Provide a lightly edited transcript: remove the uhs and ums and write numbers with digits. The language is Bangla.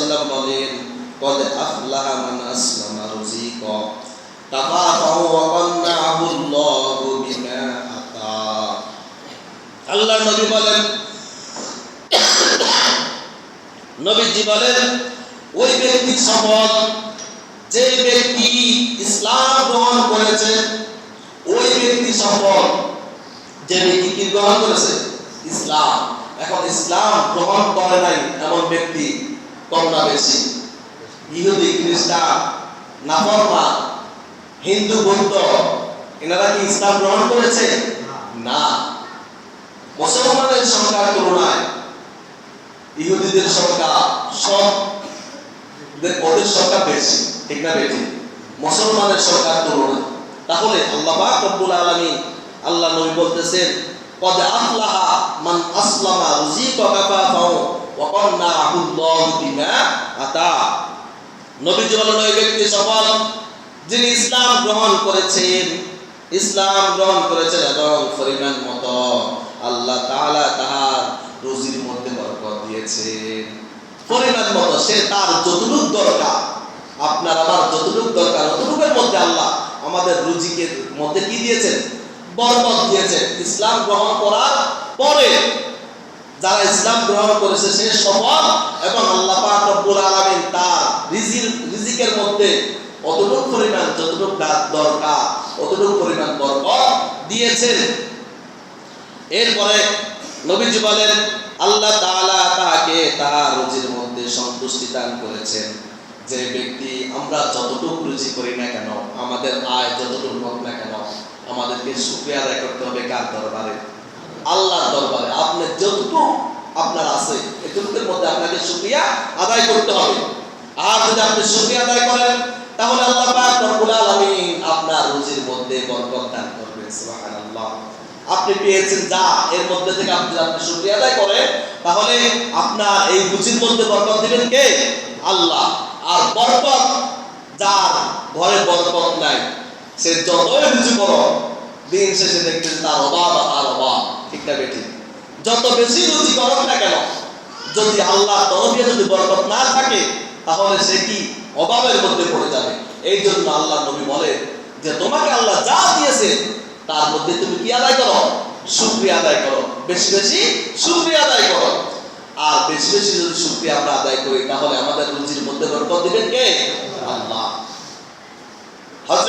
ওয়াসাল্লাম বলেন, কদ আফলাহা মান আসলামা রুজিকা তাফাফাহু ওয়া কান্নাহু আল্লাহু বিমা আতা। আল্লাহর নবী বলেন, নবীজি বলেন, ওই ব্যক্তি সফল যে ব্যক্তি ইসলাম গ্রহণ করেছে, ওই ব্যক্তি সফল যে ব্যক্তি কি গ্রহণ করেছে? ইসলাম। এখন ইসলাম গ্রহণ করে নাই এমন ব্যক্তি কম না বেশি? ইহুদি, খ্রিস্টান, নাফরমান, হিন্দু, বৌদ্ধ, এনারা কি ইসলাম গ্রহণ করেছে? না। মুসলমানের সংখ্যার তুলনায় ইহুদিদের সংখ্যা ওদের সংখ্যা বেশি, ঠিক না বেশি? মুসলমানের সংখ্যার তুলনায়। তাহলে আল্লাহ পাক রব্বুল আলামিন, আল্লাহ নবী বলতেছেন, কদ আফলাহা মান আসলামা রুজিকা কাফাফাহু ওয়া কান্নাহু আল্লাহু বিমা আতা। নবীজি বলেন, ওই ব্যক্তি সফল যিনি ইসলাম গ্রহণ করেছেন, ইসলাম গ্রহণ করেছেন এবং পরিমাণ মতো আল্লাহ তাআলা তাহার রুজির মধ্যে বরকত দিয়েছেন। পরিমাণ মতো, সে তার যতটুকু দরকার, আপনার আমার যতটুকু দরকার, ততটুকুর মধ্যে আল্লাহ আমাদের রুজিকের মধ্যে কি দিয়েছেন? বরকত দিয়েছেন। ইসলাম গ্রহণ করার পরে যারা ইসলাম গ্রহণ করেছে সে সফল, এবং আল্লাহ পাক রব্বুল আলামিন তার রিজিকের মধ্যে অতটুকু পরিমাণ যতটুকু দরকার অতটুকু পরিমাণ বরকত দিয়েছেন। এরপরে নবীজি বলেন, আল্লাহ তাআলা তাকে তার রুজির মধ্যে সন্তুষ্টি দান করেছেন। যে ব্যক্তি আমরা যতটুকু রুজি করি না কেন, আমাদের আয় যতটুকু হোক না কেন, আমাদেরকে শুকরিয়া আদায় করতে হবে কার দরবারে? আল্লাহর দরবারে। আপনি যতটুকু আপনার আছে এতটুকুর মধ্যে আপনাকে শুকরিয়া আদায় করতে হবে। আর যদি আপনি শুকরিয়া আদায় করেন তাহলে আল্লাহ পাক রব্বুল আলামিন আপনার রুজির মধ্যে বরকত দান করবেন। সুবহানাল্লাহ। আপনি পেয়েছেন যা, এর মধ্যে থেকে আপনি শুকরিয়া আদায় করেন, তাহলে আপনার এই রুজির মধ্যে বরকত দিবেন কে? আল্লাহ। আর বরকত যার ঘরে বরকত নাই, সে যতই রুজি করো, দিন শেষে দেখবেন তার অভাব আর অভাব, ঠিক না বেঠিক? যত বেশি রুজি করো না কেন, যদি আল্লাহর তরফে যদি বরকত না থাকে, তাহলে সে কি অভাবের মধ্যে পড়ে যাবে। এই জন্য আল্লাহ নবী বলে যে তোমাকে আল্লাহ যা দিয়েছে তার মধ্যে তুমি কি আদায় করো? শুকরিয়া আদায় করো, বেশি বেশি শুকরিয়া আদায় করো। আর বেশি বেশি যদি শুকরিয়া আমরা আদায় করি, তাহলে আমাদের রুজির মধ্যে বরকত দিবেন কে? আল্লাহ। হযরত